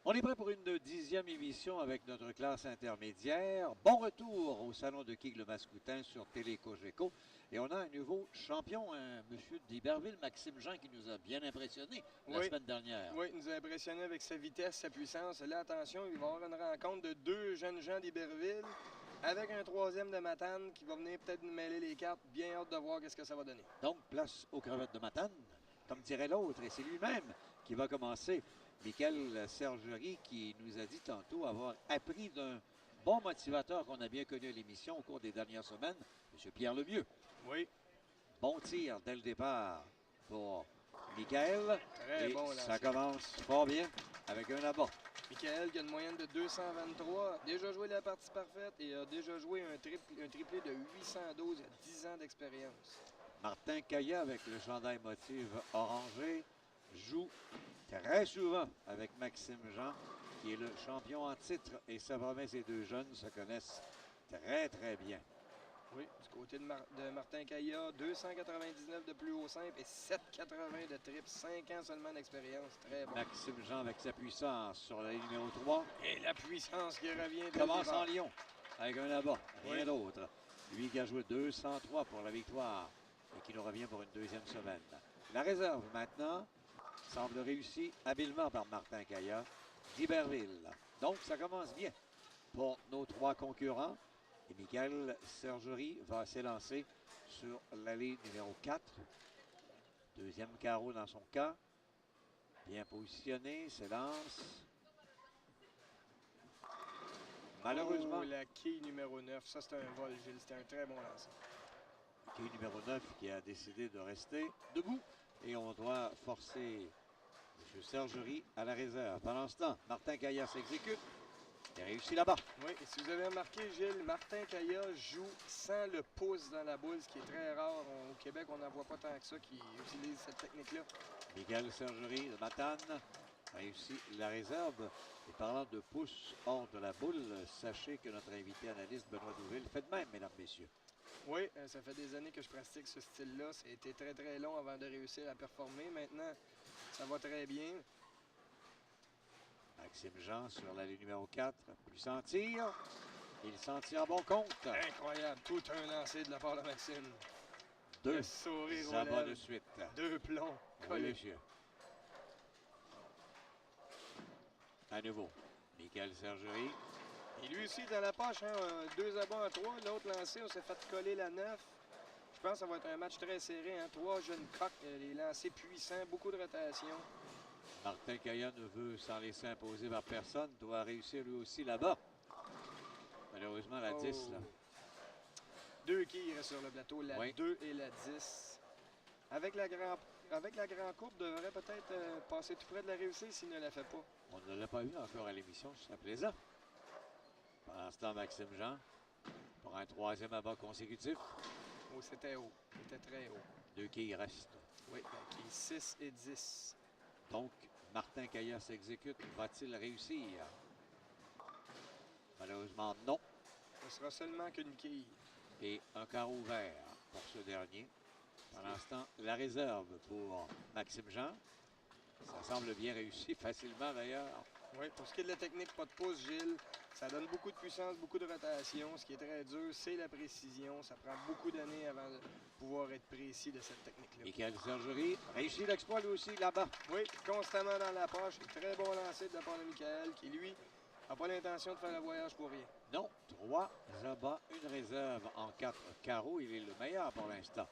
On est prêt pour une 10e émission avec notre classe intermédiaire. Bon retour au salon de Quilles le Mascoutin sur Télé Cogeco. Et on a un nouveau champion, un monsieur d'Iberville, Maxime Jean, qui nous a bien impressionné la semaine dernière. Oui, il nous a impressionné avec sa vitesse, sa puissance. Là, attention, il va y avoir une rencontre de deux jeunes gens d'Iberville avec un troisième de Matane qui va venir peut-être nous mêler les cartes. Bien hâte de voir qu'est-ce que ça va donner. Donc, place aux crevettes de Matane, comme dirait l'autre, et c'est lui-même qui va commencer. Michael Sergerie qui nous a dit tantôt avoir appris d'un bon motivateur qu'on a bien connu à l'émission au cours des dernières semaines, M. Pierre Lemieux. Oui. Bon tir dès le départ pour Michael. Très et bon ça commence fort bien avec un abat. Michael qui a une moyenne de 223, déjà joué la partie parfaite et a déjà joué un triplé de 812, 10 ans d'expérience. Martin Caillat avec le chandail motif orangé joue très souvent avec Maxime Jean, qui est le champion en titre. Et ça promet, ces deux jeunes se connaissent très, très bien. Oui, du côté de Martin Caillat, 299 de plus haut simple et 780 de triple, 5 ans seulement d'expérience. Très bon. Maxime Jean avec sa puissance sur la ligne numéro 3. Et la puissance qui revient de commence en Lyon avec un abat, rien d'autre. Lui qui a joué 203 pour la victoire et qui nous revient pour une deuxième semaine. La réserve maintenant semble réussie habilement par Martin Caillat d'Iberville. Donc, ça commence bien pour nos trois concurrents. Et Michael Sergerie va s'élancer sur l'allée numéro 4. Deuxième carreau dans son cas. Bien positionné, s'élance. Malheureusement. Oh, la quille numéro 9, ça c'est un vol, Gilles. C'était un très bon lancer. La quille numéro 9 qui a décidé de rester debout. Et on doit forcer M. Sergerie à la réserve. Pendant ce temps, Martin Caillat s'exécute. Il a réussi là-bas. Oui, et si vous avez remarqué, Gilles, Martin Caillat joue sans le pouce dans la boule, ce qui est très rare. Au Québec, on n'en voit pas tant que ça qui utilise cette technique-là. Michael Sergerie de Matane a réussi la réserve. Et parlant de pouce hors de la boule, sachez que notre invité analyste Benoît Douville fait de même, mesdames, messieurs. Oui, ça fait des années que je pratique ce style-là. Ça a été très, très long avant de réussir à performer. Maintenant, ça va très bien. Maxime Jean sur la ligne numéro 4. Puissant tir. Il s'en tire à bon compte. Incroyable. Tout un lancer de la part de Maxime. Deux sourire abats de suite. Deux plombs. Oui, monsieur. À nouveau, Michael Sergerie. Et lui aussi, dans la poche, hein, deux abats à trois. L'autre lancé, on s'est fait coller la 9. Je pense que ça va être un match très serré. Hein. Trois jeunes coqs, les lancers puissants, beaucoup de rotation. Martin Caillat ne veut s'en laisser imposer par personne. Doit réussir lui aussi là-bas. Malheureusement, la 10. Là. Deux qui restent sur le plateau, la 2 et la 10. Avec la grande courbe, devrait peut-être passer tout près de la réussite s'il ne la fait pas. On ne l'a pas vu encore à l'émission, c'est plaisant. Pendant ce temps, Maxime Jean, pour un troisième abat consécutif. Oh, c'était haut. C'était très haut. Deux quilles restent. Oui, qui 6 et 10. Donc, Martin Caillat s'exécute. Va-t-il réussir? Malheureusement, non. Ce sera seulement qu'une quille. Et un carreau vert pour ce dernier. Pendant ce temps, la réserve pour Maxime Jean. Ça semble bien réussi, facilement d'ailleurs. Oui, pour ce qui est de la technique pas de pouce, Gilles, ça donne beaucoup de puissance, beaucoup de rotation. Ce qui est très dur, c'est la précision. Ça prend beaucoup d'années avant de pouvoir être précis de cette technique-là. Michael Sergerie réussit l'exploit lui aussi là-bas. Oui, constamment dans la poche. Très bon lancer de la part de Michael, qui lui n'a pas l'intention de faire le voyage pour rien. Non, 3 abats, une réserve en 4 carreaux. Il est le meilleur pour l'instant.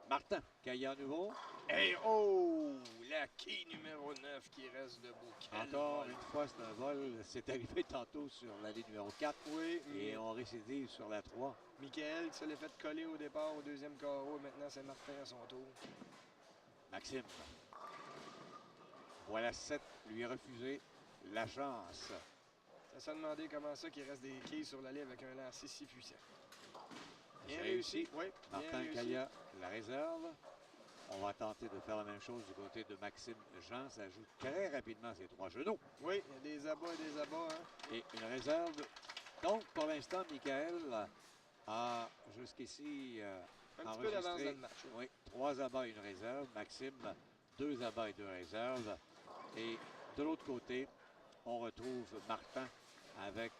Martin Caillat à nouveau. Et oh! La quille numéro 9 qui reste debout. Encore une fois, c'est un vol. C'est arrivé tantôt sur la ligne numéro 4. Oui. Et on récidive sur la 3. Michael qui se l'est fait coller au départ au deuxième carreau. Maintenant, c'est Martin à son tour. Maxime. Voilà 7. Lui est refusé la chance. Ça se demandé comment ça qu'il reste des quilles sur la ligne avec un lancer si puissant. Bien réussi. Oui, Martin Caillat, la réserve. On va tenter de faire la même chose du côté de Maxime Jean. Ça joue très rapidement ces trois genoux. Oui, il y a des abats et des abats. Hein? Et une réserve. Donc, pour l'instant, Michael a jusqu'ici un petit peu d'avance dans le match. Oui, 3 abats et une réserve. Maxime, 2 abats et 2 réserves. Et de l'autre côté, on retrouve Martin avec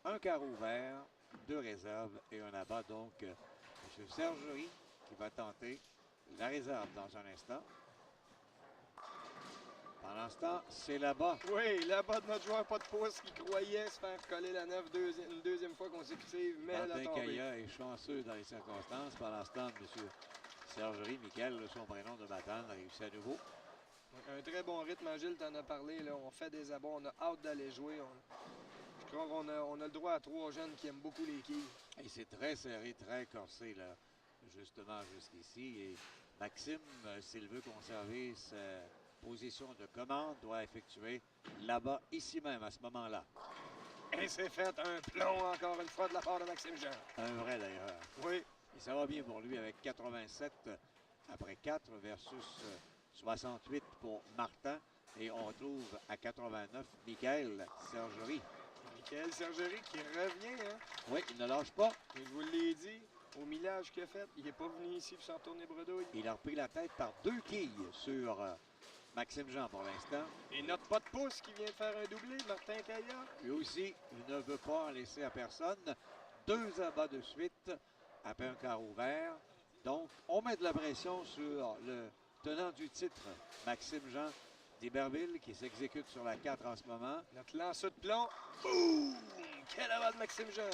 un carreau vert, 2 réserves et un abat. Donc, M. Sergerie qui va tenter la réserve dans un instant. Pendant ce temps, c'est là-bas. Oui, là-bas de notre joueur pas de pouce qui croyait se faire coller la 9 une deuxième fois consécutive, mais elle a Martin tombé. Caillat est chanceux dans les circonstances. Pendant ce temps, M. Sergerie, Michael, son prénom de Matane, a réussi à nouveau. Un très bon rythme, Gilles, t'en as parlé. Là. On fait des abats, on a hâte d'aller jouer. Je crois qu'on a le droit à 3 jeunes qui aiment beaucoup les quilles. Et c'est très serré, très corsé, là, justement, jusqu'ici. Et Maxime, s'il veut conserver sa position de commande, doit effectuer là-bas, ici même, à ce moment-là. Et c'est fait un plomb encore une fois de la part de Maxime Jean. Un vrai, d'ailleurs. Oui. Et ça va bien pour lui avec 87 après 4 versus 68 pour Martin. Et on retrouve à 89 Michael Sergerie. Michael Sergerie qui revient, hein? Oui, il ne lâche pas. Et je vous l'ai dit, au millage qu'il a fait, il n'est pas venu ici pour s'en retourner bredouille. Il a repris la tête par 2 quilles sur Maxime Jean pour l'instant. Et notre pas de pouce qui vient de faire un doublé, Martin Caillat. Lui aussi, il ne veut pas en laisser à personne. 2 abats de suite après un carreau vert. Donc, on met de la pression sur le tenant du titre, Maxime Jean d'Iberville, qui s'exécute sur la 4 en ce moment. Notre lanceur de plomb. Boum! Quel abat de Maxime Jean!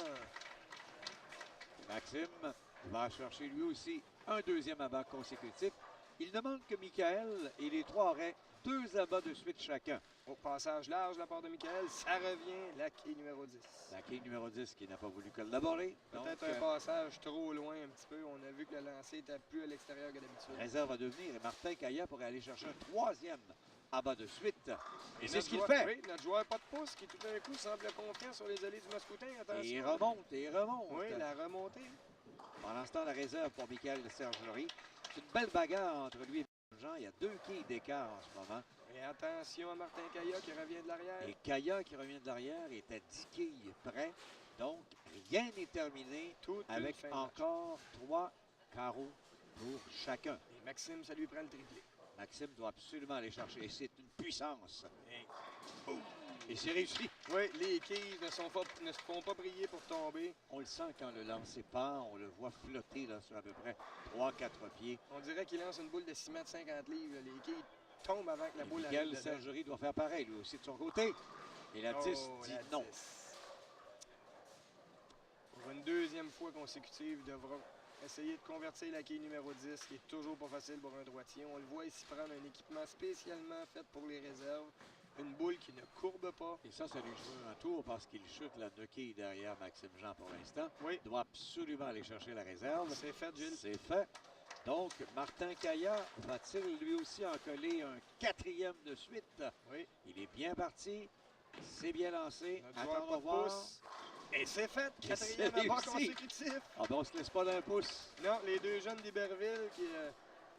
Maxime va chercher lui aussi un 2e abat consécutif. Il demande que Michael et les 3 auraient 2 abats de suite chacun. Au passage large de la part de Michael, ça revient, la quille numéro 10. La quille numéro 10 qui n'a pas voulu collaborer. Peut-être un passage trop loin un petit peu. On a vu que le lancer était plus à l'extérieur que d'habitude. Réserve à devenir et Martin Caillat pourrait aller chercher un 3e abat de suite. Et c'est ce qu'il joueur, fait. Oui, notre joueur pas de pouce qui tout d'un coup semble confiant sur les allées du Mascoutin. Attention. Et il remonte, et il remonte. Oui, la remontée. Pendant ce temps, la réserve pour Michael Sergerie. C'est une belle bagarre entre lui et Jean. Il y a 2 quilles d'écart en ce moment. Et attention à Martin Caillat qui revient de l'arrière. Et Caillat qui revient de l'arrière est à 10 quilles près. Donc, rien n'est terminé avec encore 3 carreaux pour chacun. Et Maxime, ça lui prend le triplé. Maxime doit absolument aller chercher. Et c'est une puissance. Et c'est réussi. Oui, les quilles ne se font pas prier pour tomber. On le sent quand le lancer part. On le voit flotter là, sur à peu près 3-4 pieds. On dirait qu'il lance une boule de 6 mètres 50 livres. Là. Les quilles tombent avant que la boule arrive. Michael Sergerie doit faire pareil, lui aussi, de son côté. Et la 10 dit non. 10. Pour une 2e fois consécutive, il devra essayer de convertir la quille numéro 10, qui est toujours pas facile pour un droitier. On le voit ici prendre un équipement spécialement fait pour les réserves. Une boule qui ne courbe pas. Et ça lui joue un tour parce qu'il chute la 2 quilles derrière Maxime Jean pour l'instant. Oui. Il doit absolument aller chercher la réserve. C'est fait, Gilles. C'est fait. Donc, Martin Caillat va-t-il lui aussi en coller un 4e de suite? Oui. Il est bien parti. C'est bien lancé. Attends de voir. pouce. Et c'est fait. 4e abat consécutif. Ah ben, on se laisse pas d'un pouce. Non, les 2 jeunes d'Iberville qui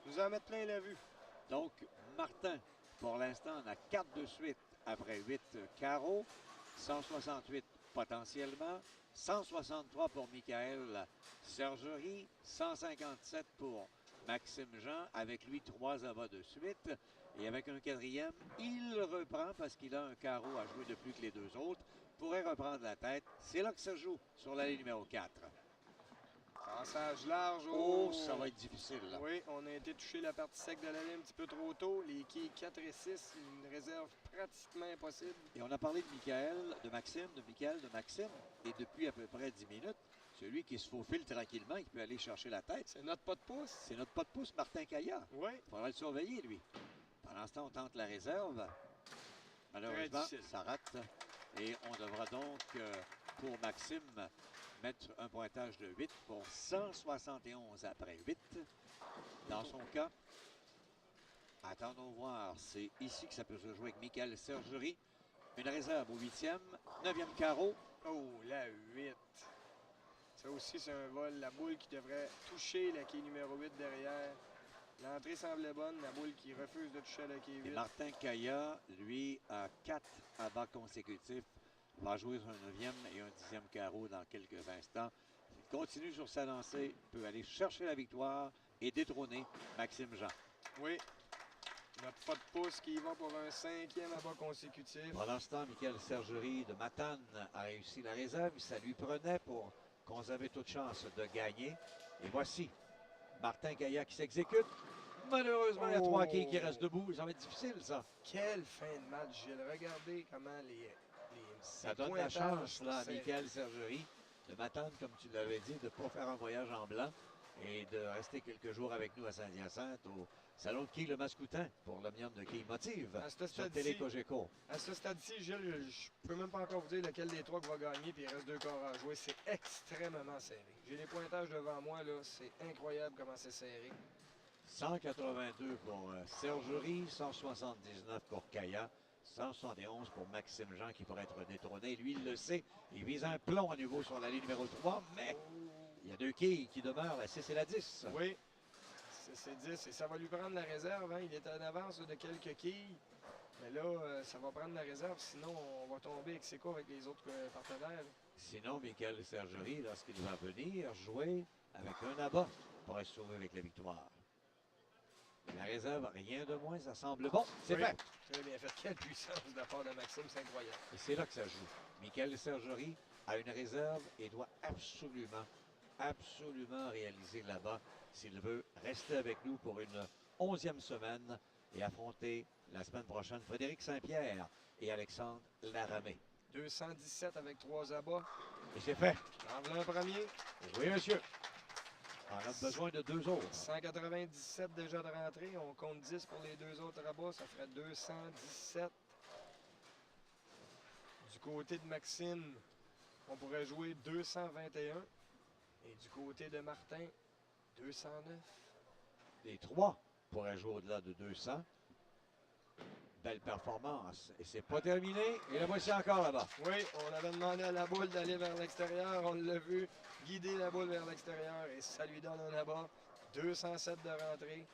nous en mettent plein la vue. Donc, Martin, pour l'instant, on a 4 de suite après 8 carreaux. 168 potentiellement. 163 pour Michael Sergerie. 157 pour Maxime Jean. Avec lui, 3 abats de suite. Et avec un 4e, il reprend parce qu'il a un carreau à jouer de plus que les 2 autres. Pourrait reprendre la tête. C'est là que ça joue sur l'allée numéro 4. Passage large. Oh, ça va être difficile, là. Oui, on a été touché la partie sec de l'allée un petit peu trop tôt. Les quilles 4 et 6, une réserve pratiquement impossible. Et on a parlé de Michael, de Maxime. Et depuis à peu près 10 minutes, celui qui se faufile tranquillement, qui peut aller chercher la tête. C'est notre pas de pouce. C'est notre pas de pouce, Martin Caillat. Oui. Il faudra le surveiller, lui. Pendant ce temps, on tente la réserve. Malheureusement, ça rate. Et on devra donc, pour Maxime, mettre un pointage de 8 pour 171 après 8. Dans son cas, attendons voir. C'est ici que ça peut se jouer avec Michael Sergerie. Une réserve au 8e, 9e carreau. Oh, la 8. Ça aussi, c'est un vol. La boule qui devrait toucher la quille numéro 8 derrière. L'entrée semblait bonne. La boule qui refuse de toucher la quille 8. Et Martin Caillat, lui, a 4 abats consécutifs. Va jouer sur un 9e et un 10e carreau dans quelques instants. Il continue sur sa lancée, peut aller chercher la victoire et détrôner Maxime Jean. Oui. Notre pas de pouce qui y va pour un 5e abat consécutif. Pendant ce temps, Michael Sergerie de Matane a réussi la réserve. Ça lui prenait pour qu'on avait toute chance de gagner. Et voici Martin Gaillat qui s'exécute. Malheureusement, il y a 3 quilles qui restent debout. Ça va être difficile, ça. Quelle fin de match, Gilles. Regardez comment Ça donne la chance là, à Michael Sergerie de Matane, comme tu l'avais dit, de ne pas faire un voyage en blanc et de rester quelques jours avec nous à Saint-Hyacinthe au Salon de quilles Le Mascoutin pour l'omnium de quilles motive sur Télé Cogeco. À ce stade-ci, Gilles, je peux même pas encore vous dire lequel des trois qui va gagner, puis il reste 2 corps à jouer. C'est extrêmement serré. J'ai les pointages devant moi, là. C'est incroyable comment c'est serré. 182 pour Sergerie, 179 pour Gaillat, 171 pour Maxime Jean qui pourrait être détrôné. Lui, il le sait. Il vise un plomb à nouveau sur la ligne numéro 3, mais il y a 2 quilles qui demeurent, la 6 et la 10. Oui, c'est 10 et ça va lui prendre la réserve. Hein. Il est en avance de quelques quilles. Mais là, ça va prendre la réserve, sinon on va tomber ex aequo avec les autres partenaires. Sinon, Michael Sergerie, lorsqu'il va venir jouer avec un abat, pourrait se sauver avec la victoire. La réserve, rien de moins, ça semble bon. C'est fait. Très bien fait. Quelle puissance de la part de Maxime, c'est incroyable. Et c'est là que ça joue. Michael Sergerie a une réserve et doit absolument réaliser là-bas s'il veut rester avec nous pour une 11e semaine et affronter la semaine prochaine Frédéric Saint-Pierre et Alexandre Laramé. 217 avec 3 abats. Et c'est fait. En voilà un premier. Oui, monsieur. On a besoin de 2 autres. 197 déjà de rentrée. On compte 10 pour les 2 autres abats. Ça ferait 217. Du côté de Maxime, on pourrait jouer 221. Et du côté de Martin, 209. Les 3 pourraient jouer au-delà de 200. Belle performance. Et c'est pas terminé. Et la voici encore là-bas. Oui, on avait demandé à la boule d'aller vers l'extérieur. On l'a vu guider la boule vers l'extérieur. Et ça lui donne un abat. 207 de rentrée.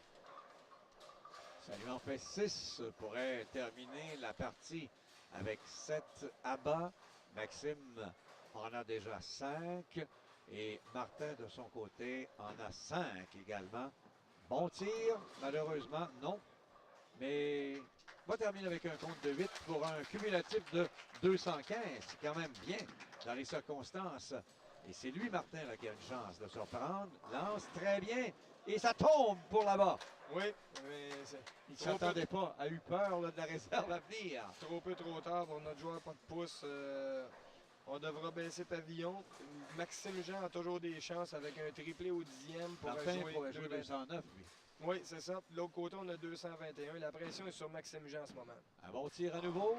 Ça lui en fait 6. Pourrait terminer la partie avec 7 abats. Maxime en a déjà 5. Et Martin, de son côté, en a 5 également. Bon tir. Malheureusement, non. Mais va terminer avec un compte de 8 pour un cumulatif de 215. C'est quand même bien dans les circonstances. Et c'est lui, Martin, là, qui a une chance de se reprendre. Lance très bien. Et ça tombe pour là-bas. Oui, mais il ne s'attendait pas. A eu peur là, de la réserve à venir. Trop peu, trop tard pour notre joueur pas de pouce. On devra baisser pavillon. Maxime Jean a toujours des chances avec un triplé au 10e pour Martin jouer pourrait jouer 209, lui. Oui, c'est ça. De l'autre côté, on a 221. La pression est sur Maxime Jean en ce moment. Un bon tir à nouveau.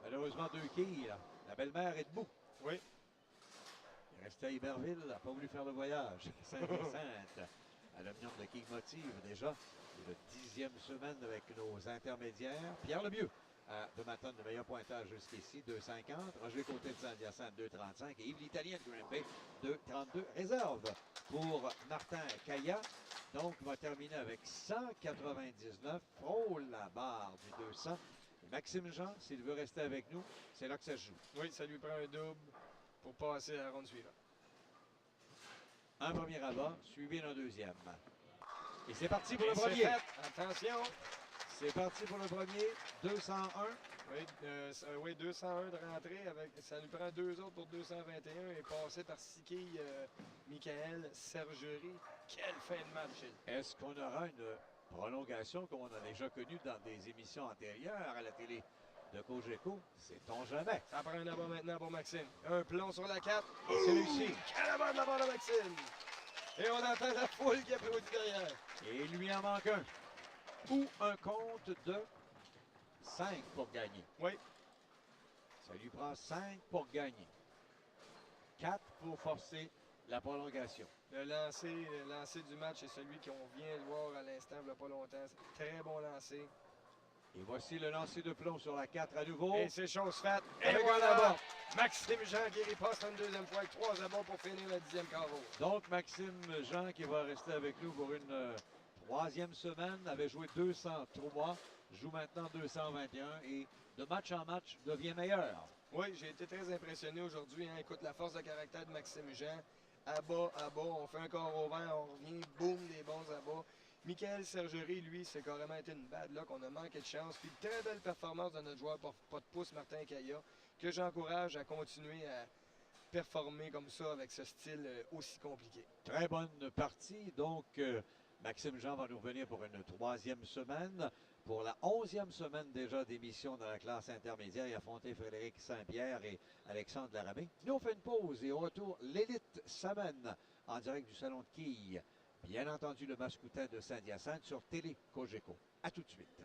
Malheureusement, 2 quilles. La belle-mère est debout. Oui. Il restait à Iberville. Il n'a pas voulu faire le voyage. Saint-Hyacinthe. À l'omnium de quilles motive déjà. C'est la 10e semaine avec nos intermédiaires. Pierre Lemieux de Matane, le meilleur pointage jusqu'ici, 2,50. Roger Côté de Saint-Hyacinthe, 2,35. Et Yves l'Italien de Green Bay, 2,32. Réserve pour Martin Gaillat. Donc, va terminer avec 199. Frôle la barre du 200. Et Maxime Jean, s'il veut rester avec nous, c'est là que ça se joue. Oui, ça lui prend un double pour passer à la ronde suivante. Un premier abat, suivi d'un deuxième. Et c'est parti pour le premier. Attention. C'est parti pour le premier. 201. Oui, 201 de rentrée. Ça lui prend 2 autres pour 221 et passer par 6 quilles Michael Sergerie. Quelle fin de match. Est-ce qu'on aura une prolongation comme on a déjà connu dans des émissions antérieures à la télé de Cogeco? Sait-on jamais. Ça prend un abat maintenant pour Maxime. Un plomb sur la 4. C'est réussi. Quel abat de la part de Maxime. Et on entend la foule qui applaudit derrière. Et il lui en manque un. Ou un compte de 5 pour gagner. Oui. Ça lui prend 5 pour gagner. 4 pour forcer la prolongation. Le lancer du match est celui qu'on vient de voir à l'instant, il n'y a pas longtemps. C'est très bon lancer. Et voici le lancer de plomb sur la 4 à nouveau. Et c'est chose faite. Et avec voilà! un abat. Maxime Jean qui riposte une deuxième fois avec 3 abats pour finir le 10e carreau. Donc, Maxime Jean qui va rester avec nous pour une 3e semaine, avait joué 203, joue maintenant 221 et de match en match devient meilleur. Oui, j'ai été très impressionné aujourd'hui. Hein. Écoute, la force de caractère de Maxime Jean. À bas, on fait un corps au vent, on revient, boum, des bons abats. Michael Sergerie, lui, c'est carrément été une bad luck. On a manqué de chance. Puis une très belle performance de notre joueur pas de pouce, Martin Caillat, que j'encourage à continuer à performer comme ça avec ce style aussi compliqué. Très bonne partie. Donc, Maxime Jean va nous revenir pour une 3e semaine. Pour la 11e semaine déjà d'émission dans la classe intermédiaire, il a affronté Frédéric Saint-Pierre et Alexandre Laramé. Nous, on fait une pause et au retour, l'élite s'amène en direct du Salon de Quilles. Bien entendu, le Mascoutin de Saint-Hyacinthe sur Télé Cogeco. À tout de suite.